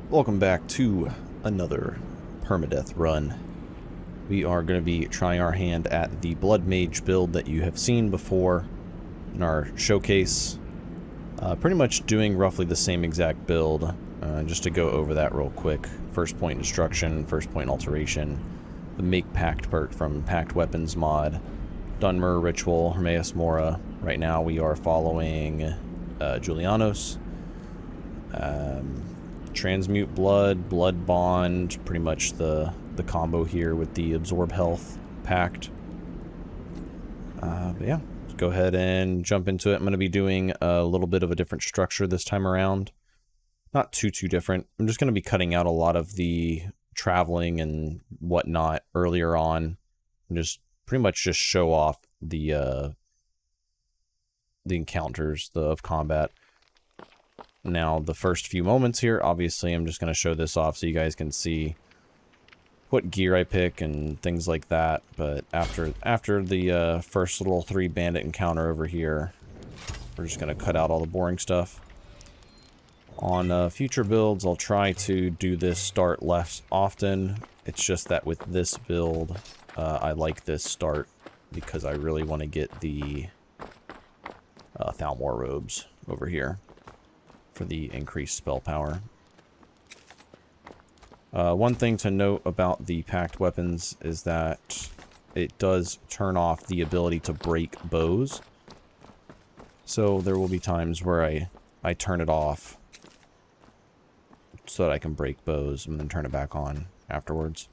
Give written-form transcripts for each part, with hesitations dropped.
Welcome back to another Permadeath run. We are going to be trying our hand at the Bloodmage build that you have seen before in our showcase. Pretty much doing roughly the same exact build, just to go over that real quick. First point destruction, first point alteration, the make pact perk from Pact Weapons mod, Dunmer ritual, Herma Mora. Right now we are following Julianos. Transmute Blood, Blood Bond, pretty much the combo here with the Absorb Health Pact. But yeah, let's go ahead and jump into it. I'm going to be doing a little bit of a different structure this time around. Not too different. I'm just going to be cutting out a lot of the traveling and whatnot earlier on. And just pretty much just show off the encounters of combat. Now, the first few moments here, obviously, I'm just going to show this off so you guys can see what gear I pick and things like that. But after the first little 3-bandit encounter over here, we're just going to cut out all the boring stuff. On future builds, I'll try to do this start less often. It's just that with this build, I like this start because I really want to get the Thalmor robes over here for the increased spell power. One thing to note about the packed weapons is that it does turn off the ability to break bows. So there will be times where I turn it off so that I can break bows and then turn it back on afterwards.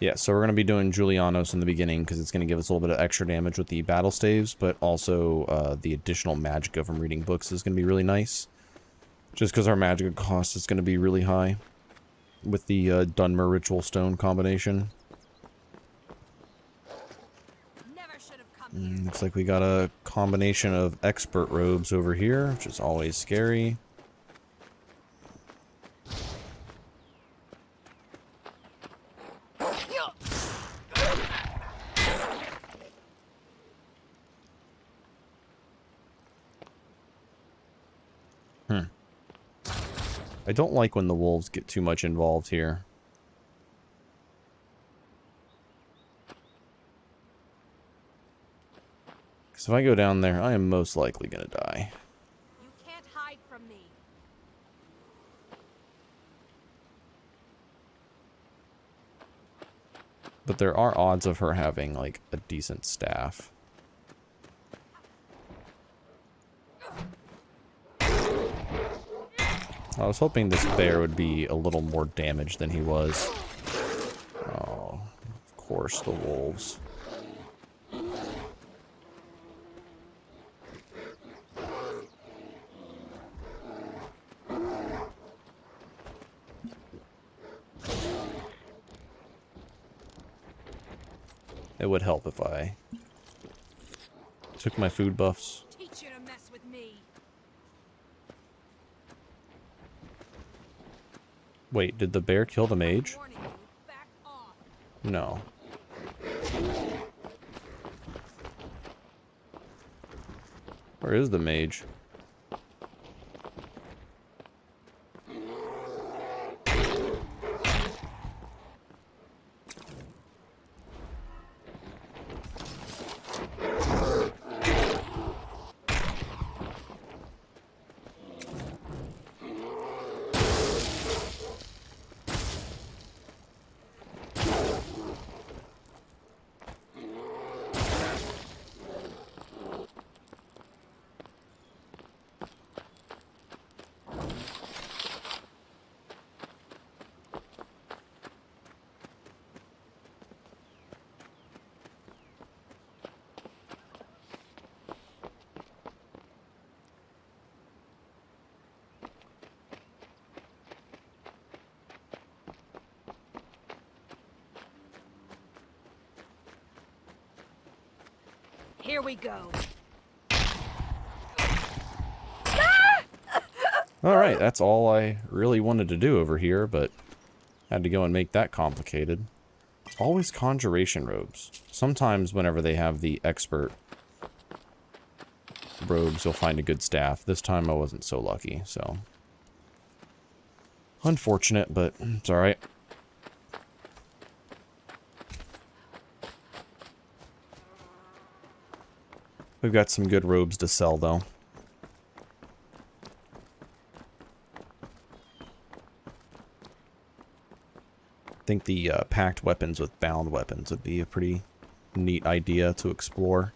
Yeah, so we're going to be doing Julianos in the beginning because it's going to give us a little bit of extra damage with the battle staves, but also the additional magicka from reading books is going to be really nice. Just because our magicka cost is going to be really high with the Dunmer ritual stone combination. Looks like we got a combination of expert robes over here, which is always scary. I don't like when the wolves get too much involved here. Because if I go down there, I am most likely going to die. You can't hide from me. But there are odds of her having, like, a decent staff. I was hoping this bear would be a little more damaged than he was. Oh, of course, the wolves. It would help if I took my food buffs. Teach you to mess with me. Wait, did the bear kill the mage? Warning you, back off. No. Where is the mage? Here we go. Alright, that's all I really wanted to do over here, but had to go and make that complicated. Always conjuration robes. Sometimes whenever they have the expert robes, you'll find a good staff. This time I wasn't so lucky, so... Unfortunate, but it's alright. We've got some good robes to sell, though. I think the packed weapons with bound weapons would be a pretty neat idea to explore.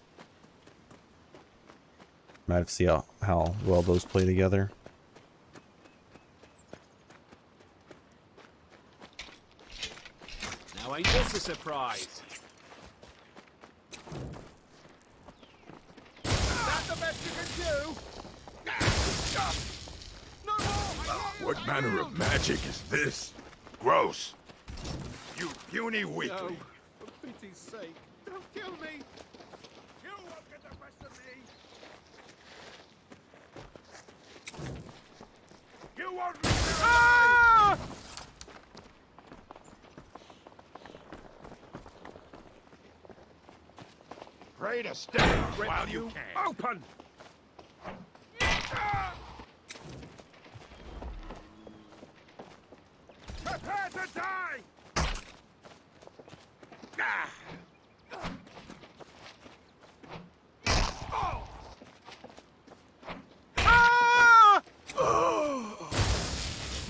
Might have to see how well those play together. Now ain't this a surprise? Is that the best you can do? No more! What manner of magic is this? Gross! You puny weakling! No, for pity's sake, don't kill me! You won't get the best of me! You won't leave me alive! Pray to stay while you can. Open! Prepare to die!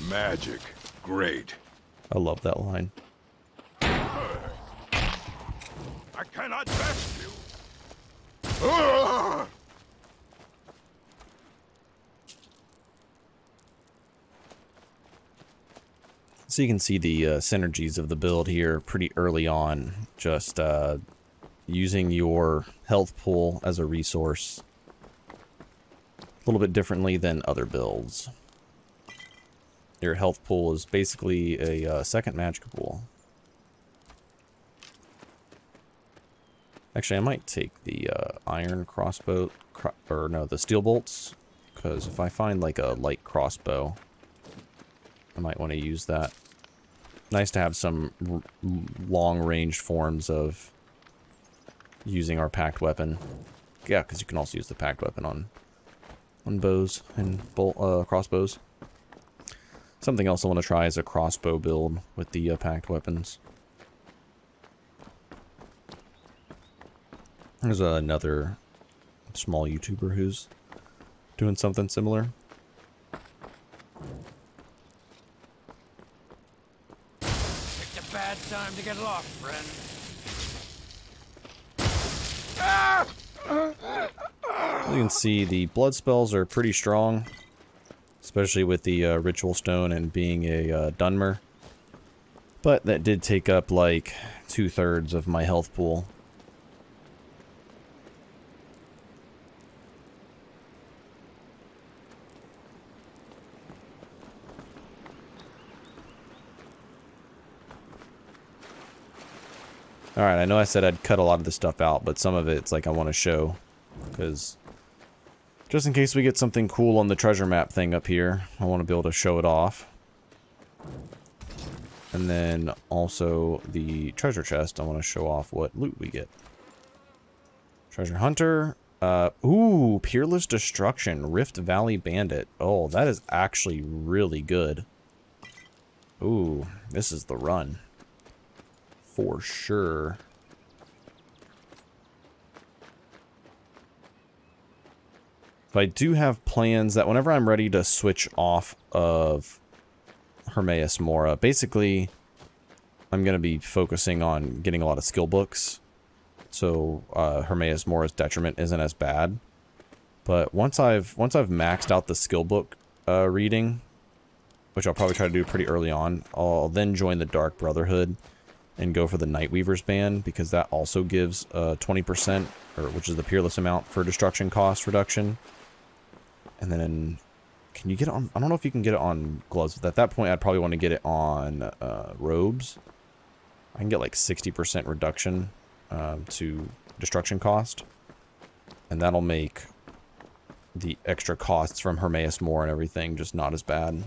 Magic. Great. I love that line. I cannot best you. So you can see the synergies of the build here pretty early on. Just using your health pool as a resource a little bit differently than other builds. Your health pool is basically a second magicka pool. Actually, I might take the iron crossbow, the steel bolts, because if I find like a light crossbow, I might want to use that. Nice to have some long-range forms of using our packed weapon. Yeah, because you can also use the packed weapon on bows and crossbows. Something else I want to try is a crossbow build with the packed weapons. There's another small YouTuber who's doing something similar. Picked a bad time to get lost, friend. As you can see, the blood spells are pretty strong, especially with the ritual stone and being a Dunmer. But that did take up like 2/3 of my health pool. Alright, I know I said I'd cut a lot of this stuff out, but some of it's like I want to show, because just in case we get something cool on the treasure map thing up here, I want to be able to show it off. And then also the treasure chest, I want to show off what loot we get. Treasure hunter, ooh, Peerless Destruction, Rift Valley Bandit. Oh, that is actually really good. Ooh, this is the run. For sure. But I do have plans that whenever I'm ready to switch off of Herma Mora, basically I'm going to be focusing on getting a lot of skill books. So Herma Mora's detriment isn't as bad. But once I've maxed out the skill book reading, which I'll probably try to do pretty early on, I'll then join the Dark Brotherhood and go for the Nightweaver's band, because that also gives 20%, which is the peerless amount for destruction cost reduction. And then, can you get it on, I don't know if you can get it on gloves, but at that point I'd probably want to get it on robes. I can get like 60% reduction to destruction cost, and that'll make the extra costs from Herma Mora and everything just not as bad.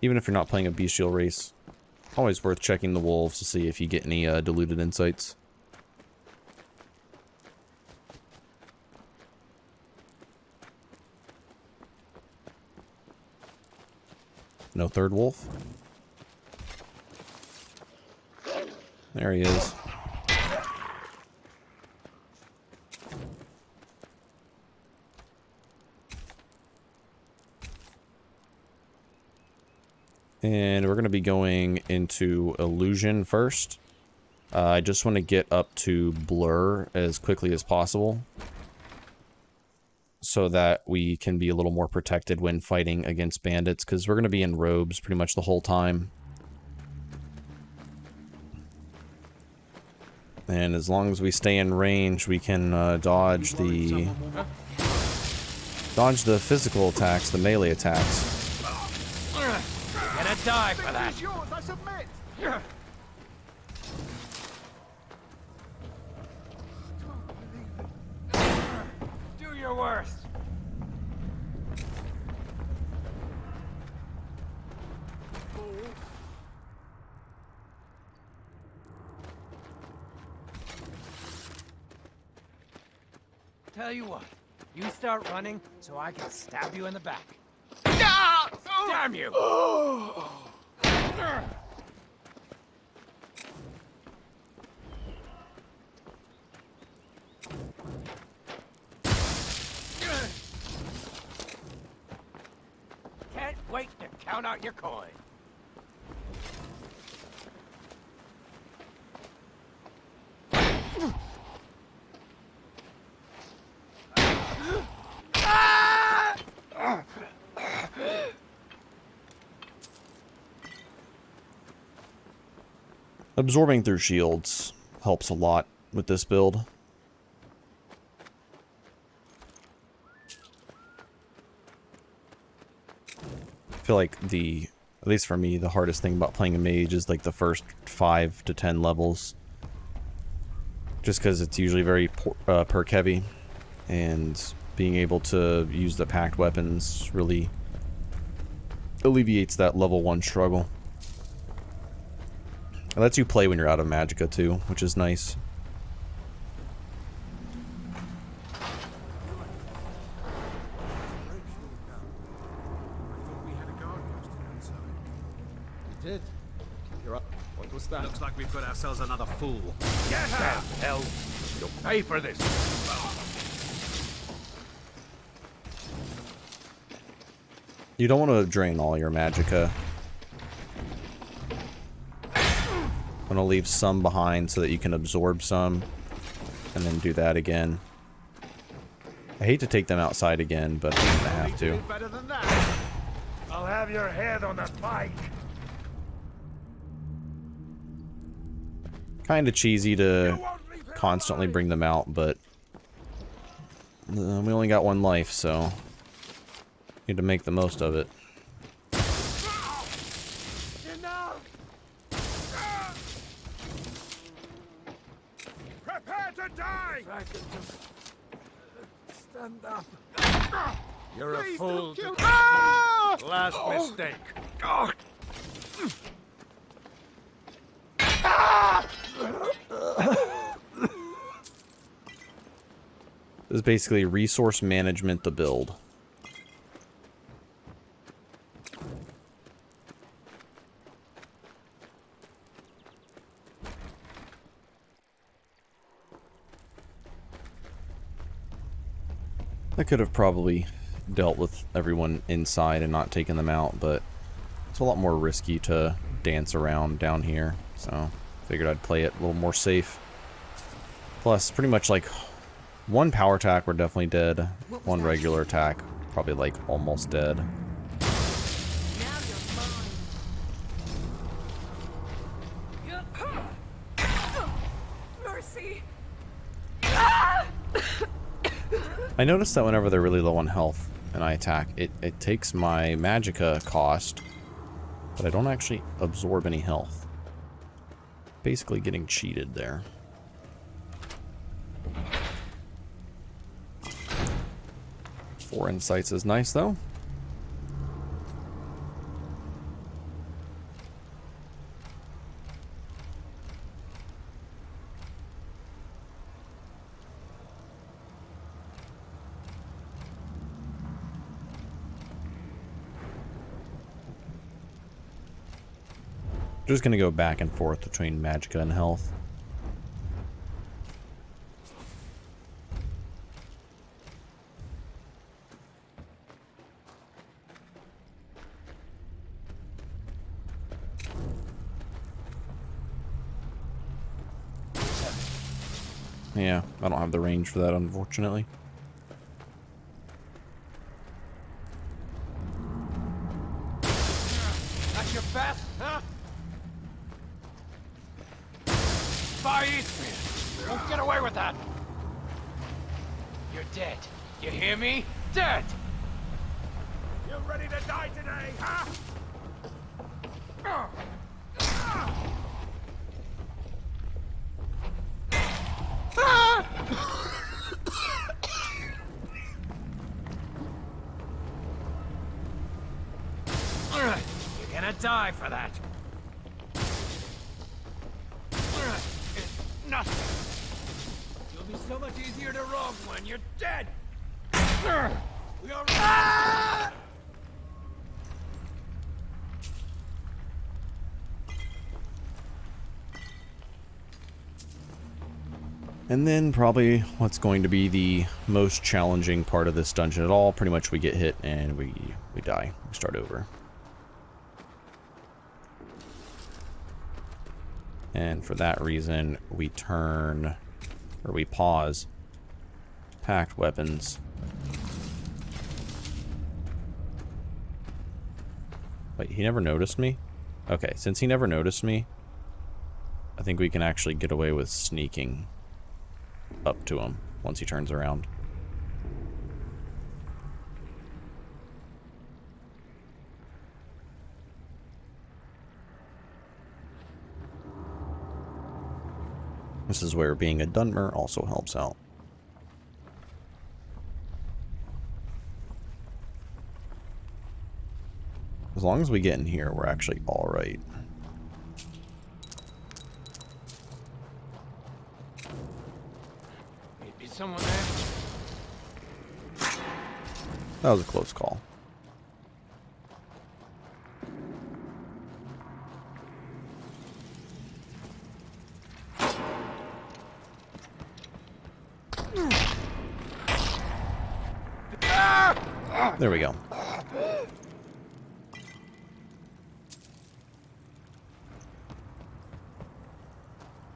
Even if you're not playing a bestial race, always worth checking the wolves to see if you get any diluted insights. No third wolf? There he is. And we're going to be going into illusion first. I just want to get up to blur as quickly as possible, so that we can be a little more protected when fighting against bandits, because we're going to be in robes pretty much the whole time. And as long as we stay in range, we can dodge the physical attacks, the melee attacks. Gonna die for that. Yours, I submit. Do your worst. Tell you what, you start running so I can stab you in the back. Damn you! Can't wait to count out your coin. Absorbing through shields helps a lot with this build. I feel like at least for me, the hardest thing about playing a mage is like the first 5 to 10 levels. Just because it's usually very perk heavy, and being able to use the packed weapons really alleviates that level 1 struggle. It lets you play when you're out of magicka too, which is nice. We did. You're up. What was that? Looks like we've got ourselves another fool. Get out, hell! You'll pay for this! You don't want to drain all your magicka. I'm gonna leave some behind so that you can absorb some, and then do that again. I hate to take them outside again, but I'm gonna have to. Better than that. I'll have your head on a pike! Kinda cheesy to constantly bring them out, but we only got one life, so need to make the most of it. Prepare to die! I can just stand up. You're Please a fool. don't kill me. Ah! Last mistake. This is basically resource management, the build. I could have probably dealt with everyone inside and not taken them out, but it's a lot more risky to dance around down here, so figured I'd play it a little more safe. Plus, pretty much like one power attack, we're definitely dead. One regular attack, probably like almost dead. Now you're mine. Mercy. I noticed that whenever they're really low on health and I attack, it takes my magicka cost, but I don't actually absorb any health. Basically getting cheated there. Four insights is nice, though. Just gonna go back and forth between magicka and health. Yeah, I don't have the range for that, unfortunately. That's your best, huh? Far east, you won't get away with that. You're dead. You hear me? Dead. You ready to die today, huh? You're gonna die for that. It's nothing. You'll be so much easier to rob when you're dead. We are. And then probably what's going to be the most challenging part of this dungeon at all. Pretty much we get hit and we die. We start over. And for that reason, we turn, or we pause, packed weapons. Wait, he never noticed me? Okay, since he never noticed me, I think we can actually get away with sneaking up to him once he turns around. This is where being a Dunmer also helps out. As long as we get in here, we're actually alright. Maybe someone there. That was a close call. There we go.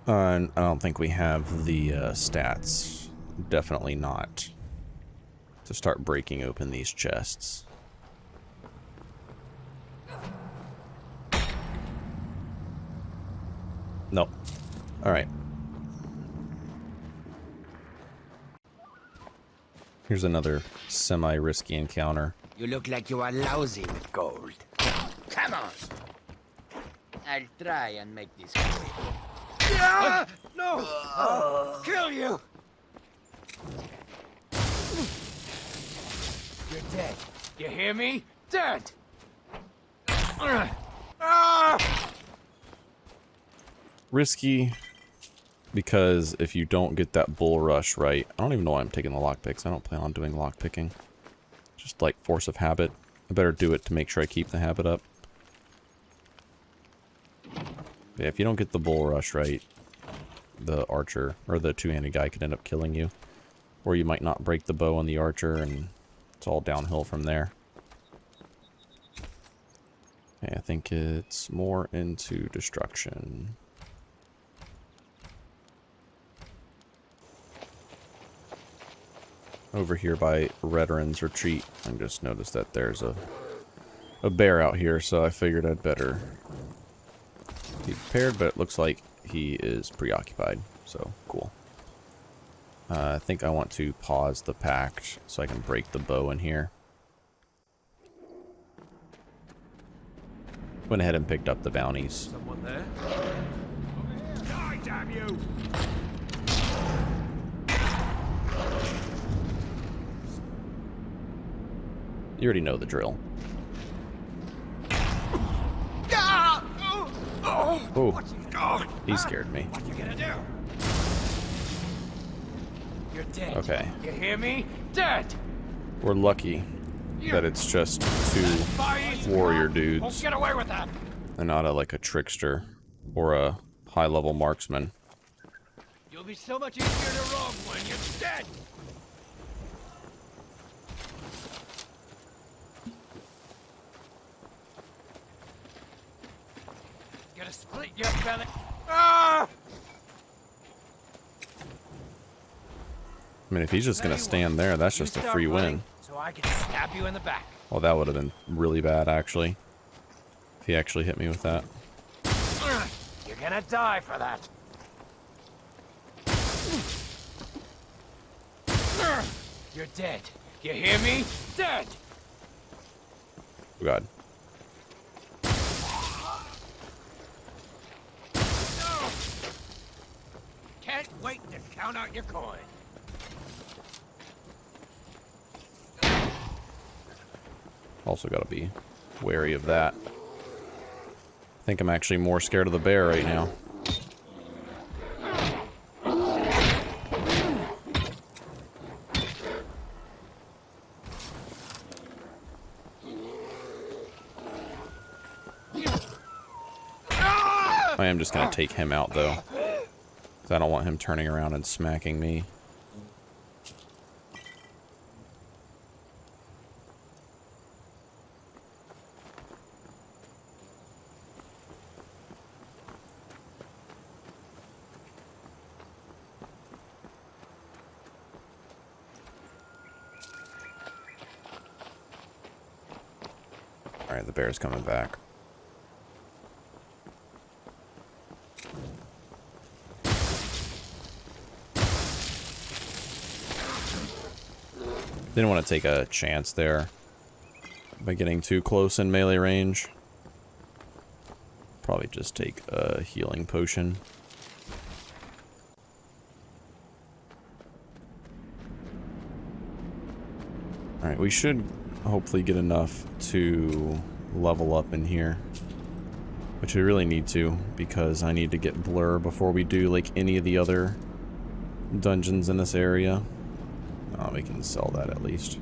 And I don't think we have the stats. Definitely not. To start breaking open these chests. Nope. Alright. Here's another semi-risky encounter. You look like you are lousy with gold. Come on. I'll try and make this quick. No! I'll kill you! You're dead. You hear me? Dead! Risky because if you don't get that bull rush right, I don't even know why I'm taking the lockpicks. I don't plan on doing lockpicking. Just like force of habit. I better do it to make sure I keep the habit up. Yeah, if you don't get the bull rush right, the archer or the two-handed guy could end up killing you. Or you might not break the bow on the archer and it's all downhill from there. Okay, I think it's more into destruction. Over here by Veteran's Retreat, I just noticed that there's a bear out here, so I figured I'd better be prepared, but it looks like he is preoccupied, so cool. I think I want to pause the pact so I can break the bow in here. Went ahead and picked up the bounties. Someone there? Die, damn you! You already know the drill. Oh, he scared me. What you gonna do? You're dead. Okay. You hear me? Dead. We're lucky that it's just two warrior Won't dudes get away with that. and not like a trickster or a high-level marksman. You'll be so much easier to rob when you're dead. Gonna split your belly. Ah! I mean, if he's just gonna stand there, that's just a free win. So I can stab you in the back. Well, that would have been really bad, actually. If he actually hit me with that. You're gonna die for that. You're dead. You hear me? Dead. Oh, God. Can't wait to count out your coin. Also gotta be wary of that. I think I'm actually more scared of the bear right now. I am just gonna take him out though, 'cause I don't want him turning around and smacking me. Alright, the bear's coming back. Didn't want to take a chance there by getting too close in melee range. Probably just take a healing potion. Alright, we should hopefully get enough to level up in here. Which we really need to, because I need to get Blur before we do like any of the other dungeons in this area. Oh, we can sell that at least.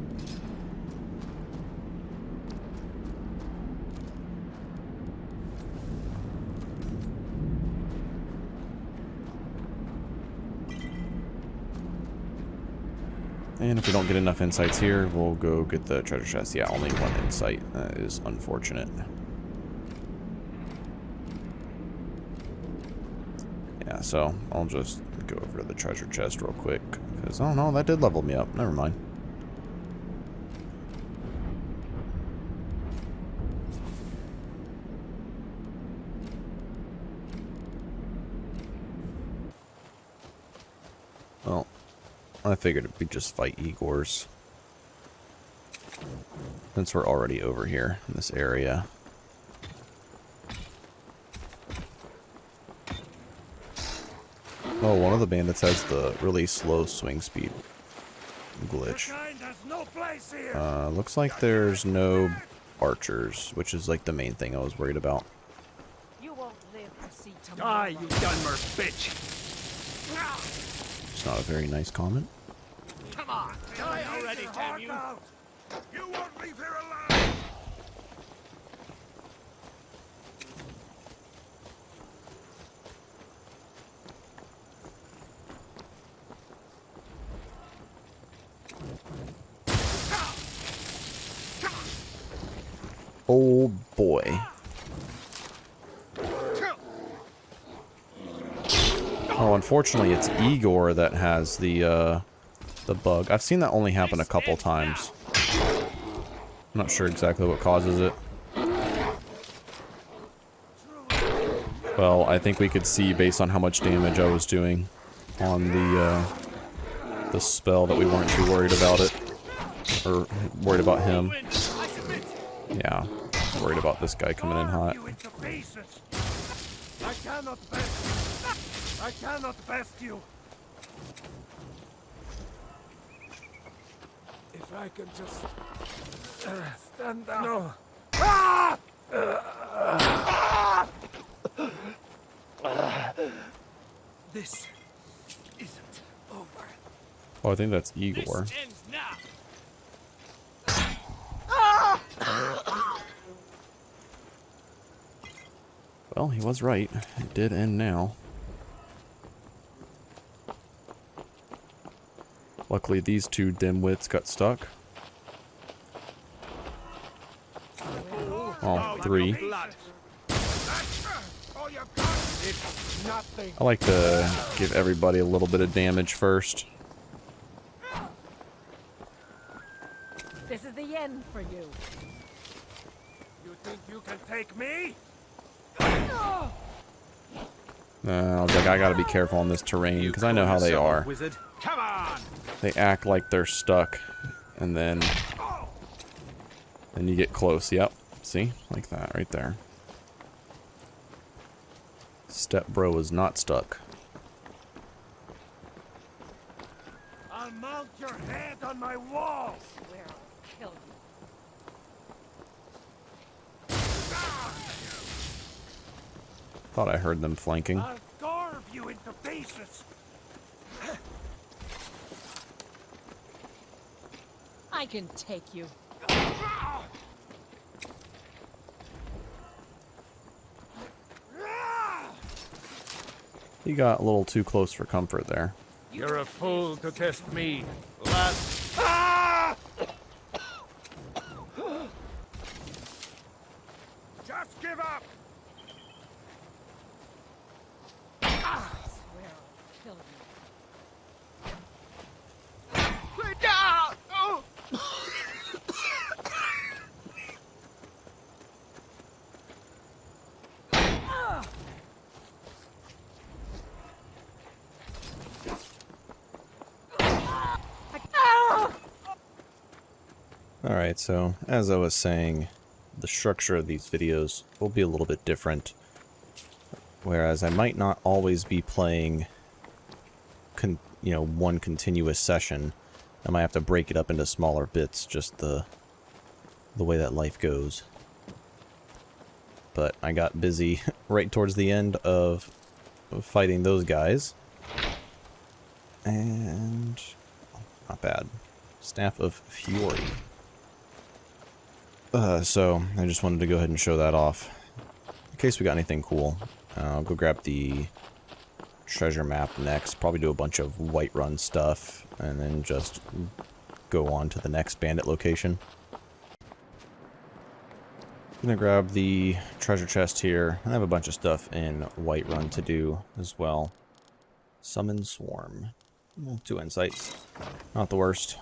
And if we don't get enough insights here, we'll go get the treasure chest. Yeah, only one insight. That is unfortunate. Yeah, so I'll just go over to the treasure chest real quick. Because, oh no, that did level me up. Never mind. Well, I figured we'd just fight Igors. Since we're already over here in this area. Oh, one of the bandits has the really slow swing speed glitch. Looks like there's no archers, which is like the main thing I was worried about. You won't live to see Die, tomorrow. you Dunmer bitch! It's not a very nice comment. Come on, die already, damn you! You won't leave here alive! Oh boy. Oh, unfortunately, it's Igor that has the bug. I've seen that only happen a couple times. I'm not sure exactly what causes it. Well, I think we could see based on how much damage I was doing on the the spell that we weren't too worried about it. Or worried about him. Yeah, worried about this guy coming in hot. I cannot best you. If I can just stand up. No. This isn't over. Oh, I think that's Igor. Ends now. Well, he was right. It did end now. Luckily, these two dimwits got stuck. Oh, 3. Blood. All you got is nothing. I like to give everybody a little bit of damage first. This is the end for you. You think you can take me? I gotta be careful on this terrain, because I know how they are. Wizard. Come on. They act like they're stuck, and then you get close. Yep, see? Like that, right there. Step bro is not stuck. I'll mount your head on my wall. Swear I'll kill you. Thought I heard them flanking. I'll carve you into pieces. I can take you. He got a little too close for comfort there. You're a fool to test me, lad. Ah! Just give up. Swear I'll kill you. Alright, so as I was saying, the structure of these videos will be a little bit different. Whereas I might not always be playing one continuous session. I might have to break it up into smaller bits, just the way that life goes. But I got busy right towards the end of fighting those guys. And not bad. Staff of Fury. So I just wanted to go ahead and show that off. In case we got anything cool. I'll go grab the treasure map next. Probably do a bunch of Whiterun stuff. And then just go on to the next bandit location. Gonna grab the treasure chest here. I have a bunch of stuff in Whiterun to do as well. Summon Swarm. 2 insights. Not the worst.